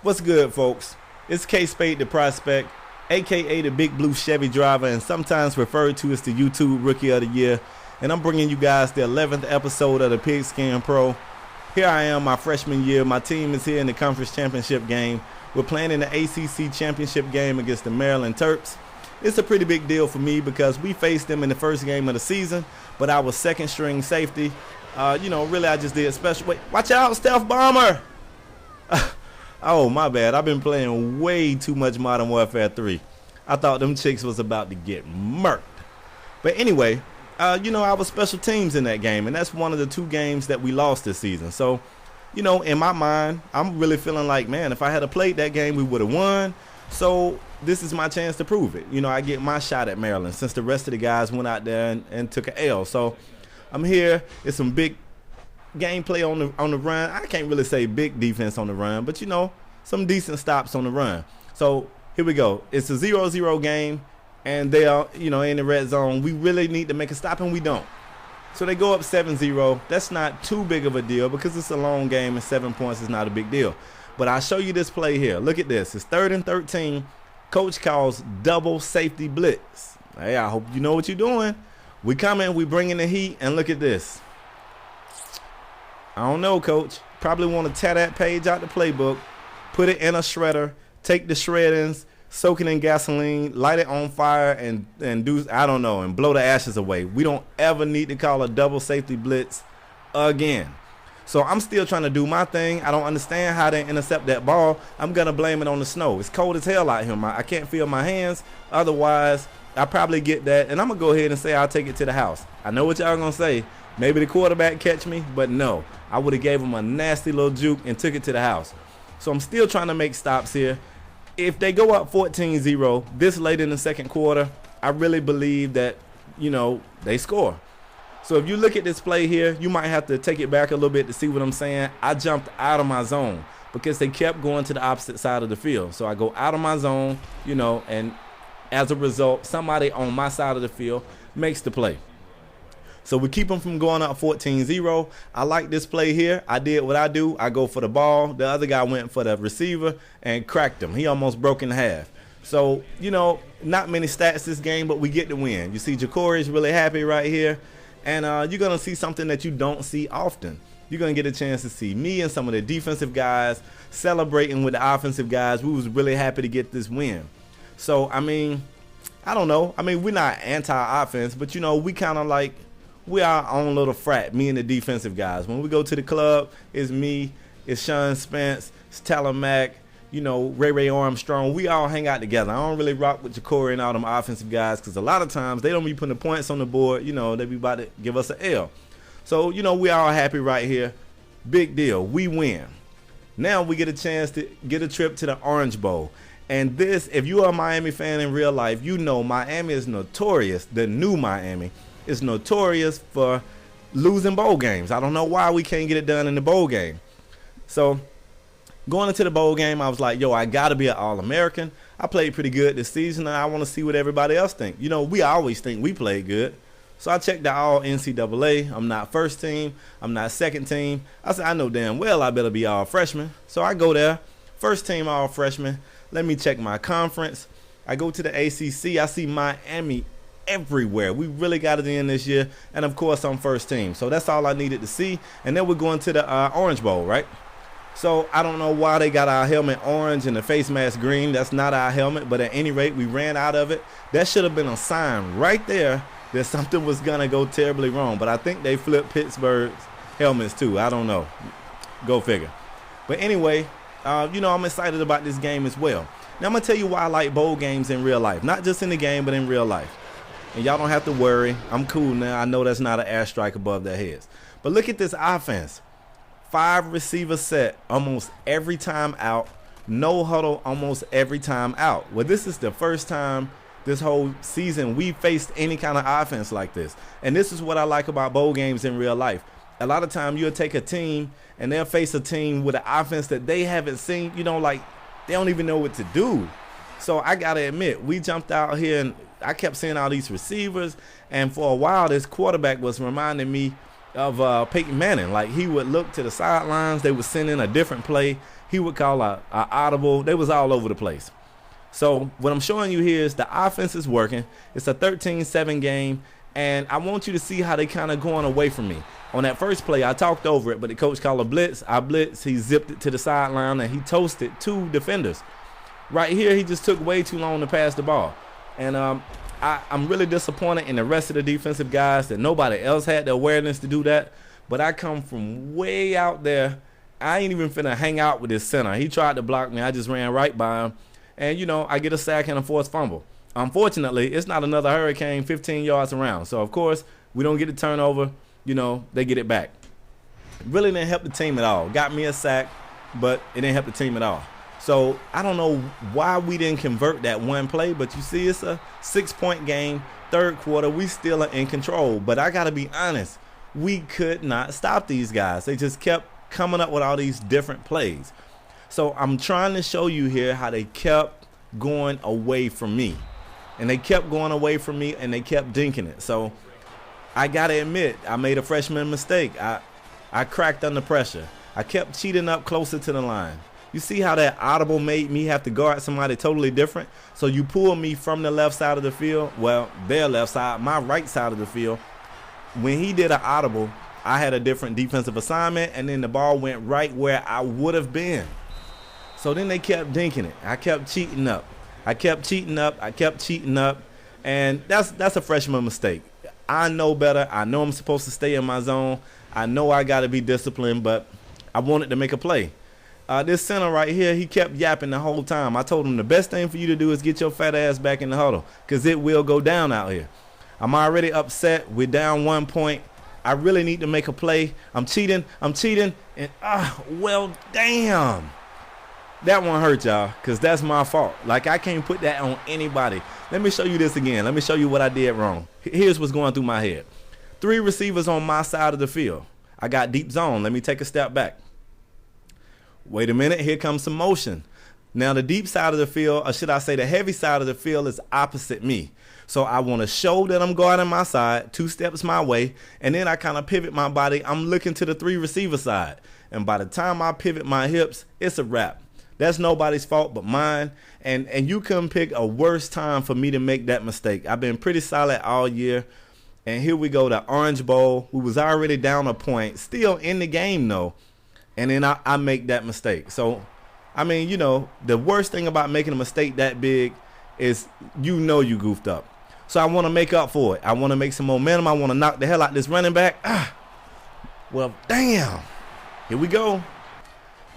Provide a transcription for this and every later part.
What's good, folks? It's K.Spade the Prospect, a.k.a. the Big Blue Chevy Driver, and sometimes referred to as the YouTube Rookie of the Year. And I'm bringing you guys the 11th episode of the Pigskin Pro. Here I am, my freshman year. My team is here in the conference championship game. We're playing in the ACC championship game against the Maryland Terps. It's a pretty big deal for me because we faced them in the first game of the season, but I was second string safety. Really I just did special. Wait, watch out, Stealth Bomber! Oh, my bad. I've been playing way too much Modern Warfare 3. I thought them chicks was about to get murked. But anyway, I was special teams in that game, and that's one of the two games that we lost this season. So, in my mind, I'm really feeling like, man, if I had played that game, we would have won. So this is my chance to prove it. I get my shot at Maryland since the rest of the guys went out there and took an L. So I'm here. It's some big gameplay on the run. I can't really say big defense on the run, but some decent stops on the run. So here we go. It's a 0-0 game, and they are in the red zone. We really need to make a stop, and we don't. So they go up 7-0. That's not too big of a deal because it's a long game, and 7 points is not a big deal. But I'll show you this play here. Look at this. It's 3rd and 13. Coach calls double safety blitz. Hey, I hope you know what you're doing. We coming. We bringing the heat, and look at this. I don't know, Coach. Probably want to tear that page out the playbook, put it in a shredder, take the shreddings, soak it in gasoline, light it on fire, and do, I don't know, and blow the ashes away. We don't ever need to call a double safety blitz again. So I'm still trying to do my thing. I don't understand how they intercept that ball. I'm going to blame it on the snow. It's cold as hell out here. I can't feel my hands. Otherwise, I probably get that, and I'm going to go ahead and say I'll take it to the house. I know what y'all going to say. Maybe the quarterback catch me, but no. I would have gave him a nasty little juke and took it to the house. So I'm still trying to make stops here. If they go up 14-0 this late in the second quarter, I really believe that, they score. So if you look at this play here, you might have to take it back a little bit to see what I'm saying. I jumped out of my zone because they kept going to the opposite side of the field. So I go out of my zone, and as a result, somebody on my side of the field makes the play. So we keep them from going up 14-0. I like this play here. I did what I do. I go for the ball. The other guy went for the receiver and cracked him. He almost broke in half. So, not many stats this game, but we get the win. You see Jacory is really happy right here. And you're going to see something that you don't see often. You're going to get a chance to see me and some of the defensive guys celebrating with the offensive guys. We was really happy to get this win. So, I don't know. We're not anti-offense, but, we kind of like, we are our own little frat, me and the defensive guys. When we go to the club, it's me, it's Sean Spence, it's Talon Mack, Ray Armstrong. We all hang out together. I don't really rock with Jacory and all them offensive guys because a lot of times they don't be putting the points on the board. They be about to give us an L. So, we all happy right here. Big deal. We win. Now we get a chance to get a trip to the Orange Bowl. And this, if you are a Miami fan in real life, Miami is notorious. The new Miami is notorious for losing bowl games. I don't know why we can't get it done in the bowl game. So going into the bowl game, I was like, I got to be an All-American. I played pretty good this season, and I want to see what everybody else think. We always think we played good. So I checked out all NCAA. I'm not first team. I'm not second team. I said, I know damn well I better be all freshman. So I go there, first team all freshman. Let me check my conference. I go to the ACC. I see Miami everywhere. We really got it in this year, and of course I'm first team, so that's all I needed to see. And then we're going to the Orange Bowl, right? So I don't know why they got our helmet orange and the face mask green. That's not our helmet, but at any rate, we ran out of it. That should have been a sign right there that something was gonna go terribly wrong, but I think they flipped Pittsburgh's helmets too. I don't know, go figure. But anyway, I'm excited about this game as well. Now I'm gonna tell you why I like bowl games in real life, not just in the game but in real life. And y'all don't have to worry. I'm cool now. I know that's not an airstrike above their heads. But look at this offense. 5 receiver set almost every time out. No huddle almost every time out. Well, this is the first time this whole season we faced any kind of offense like this. And this is what I like about bowl games in real life. A lot of time you'll take a team and they'll face a team with an offense that they haven't seen. They don't even know what to do. So I got to admit, we jumped out here and I kept seeing all these receivers, and for a while this quarterback was reminding me of Peyton Manning. Like, he would look to the sidelines. They would send in a different play. He would call a audible. They was all over the place. So what I'm showing you here is the offense is working. It's a 13-7 game, and I want you to see how they kind of going away from me. On that first play, I talked over it, but the coach called a blitz. I blitzed. He zipped it to the sideline, and he toasted 2 defenders. Right here, he just took way too long to pass the ball. And I'm really disappointed in the rest of the defensive guys that nobody else had the awareness to do that. But I come from way out there. I ain't even finna hang out with this center. He tried to block me. I just ran right by him. And, you know, I get a sack and a forced fumble. Unfortunately, it's not another hurricane 15 yards around. So, of course, we don't get a turnover. You know, they get it back. Really didn't help the team at all. Got me a sack, but it didn't help the team at all. So, I don't know why we didn't convert that one play, but you see it's a 6-point game. Third quarter, we still are in control. But I got to be honest, we could not stop these guys. They just kept coming up with all these different plays. So I'm trying to show you here how they kept going away from me. And they kept going away from me, and they kept dinking it. So I got to admit, I made a freshman mistake. I cracked under pressure. I kept cheating up closer to the line. You see how that audible made me have to guard somebody totally different? So you pull me from the left side of the field, well, their left side, my right side of the field. When he did an audible, I had a different defensive assignment, and then the ball went right where I would have been. So then they kept dinking it. I kept cheating up. I kept cheating up. And that's a freshman mistake. I know better. I know I'm supposed to stay in my zone. I know I got to be disciplined, but I wanted to make a play. This center right here, he kept yapping the whole time. I told him the best thing for you to do is get your fat ass back in the huddle, because it will go down out here. I'm already upset. We're down 1 point. I really need to make a play. I'm cheating, and well, damn. That one hurt, y'all, because that's my fault. Like, I can't put that on anybody. Let me show you this again. Let me show you what I did wrong. Here's what's going through my head. 3 receivers on my side of the field. I got deep zone. Let me take a step back. Wait a minute. Here comes some motion. Now, the deep side of the field, or should I say the heavy side of the field, is opposite me. So I want to show that I'm guarding my side, 2 steps my way, and then I kind of pivot my body. I'm looking to the 3 receiver side. And by the time I pivot my hips, it's a wrap. That's nobody's fault but mine. And you couldn't pick a worse time for me to make that mistake. I've been pretty solid all year. And here we go, the Orange Bowl. We was already down a point, still in the game though. And then I make that mistake. So, I mean, you know, the worst thing about making a mistake that big is you know you goofed up. So I want to make up for it. I want to make some momentum. I want to knock the hell out this running back. Well, damn. Here we go.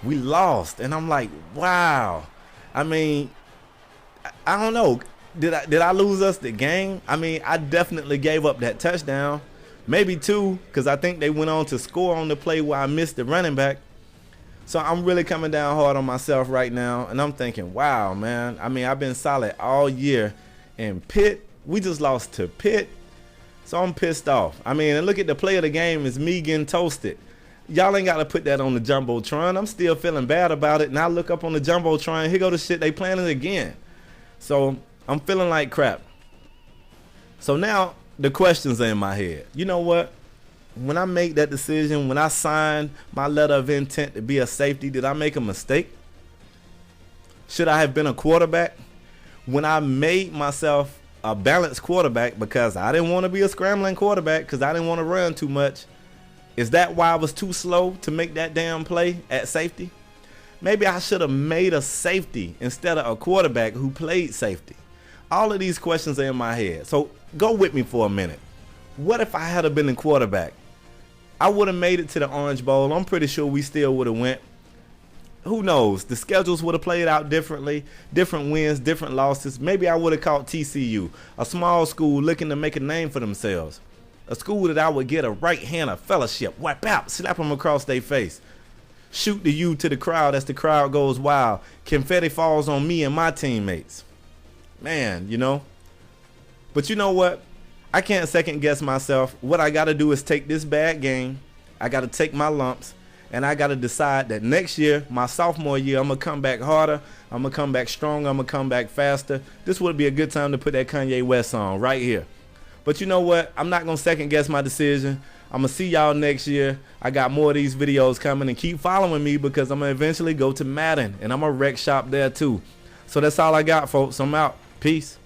We lost. And I'm like, wow. I mean, I don't know. Did I lose us the game? I mean, I definitely gave up that touchdown. Maybe 2, because I think they went on to score on the play where I missed the running back. So I'm really coming down hard on myself right now. And I'm thinking, wow, man. I mean, I've been solid all year. And Pitt, we just lost to Pitt. So I'm pissed off. I mean, and look at the play of the game is me getting toasted. Y'all ain't got to put that on the Jumbotron. I'm still feeling bad about it. And I look up on the Jumbotron. Here go the shit. They playing it again. So I'm feeling like crap. So now the questions are in my head. You know what? When I make that decision, when I signed my letter of intent to be a safety, did I make a mistake? Should I have been a quarterback? When I made myself a balanced quarterback because I didn't want to be a scrambling quarterback because I didn't want to run too much, is that why I was too slow to make that damn play at safety? Maybe I should have made a safety instead of a quarterback who played safety. All of these questions are in my head. So go with me for a minute. What if I had been a quarterback? I would have made it to the Orange Bowl. I'm pretty sure we still would have went. Who knows? The schedules would have played out differently. Different wins, different losses. Maybe I would have caught TCU, a small school looking to make a name for themselves. A school that I would get a right-hander fellowship, wipe out, slap them across their face. Shoot the U to the crowd as the crowd goes wild. Confetti falls on me and my teammates. Man, you know. But you know what? I can't second guess myself. What I got to do is take this bad game. I got to take my lumps. And I got to decide that next year, my sophomore year, I'm going to come back harder. I'm going to come back stronger. I'm going to come back faster. This would be a good time to put that Kanye West song right here. But you know what? I'm not going to second guess my decision. I'm going to see y'all next year. I got more of these videos coming, and keep following me because I'm going to eventually go to Madden, and I'm going to rec shop there too. So that's all I got, folks. I'm out. Peace.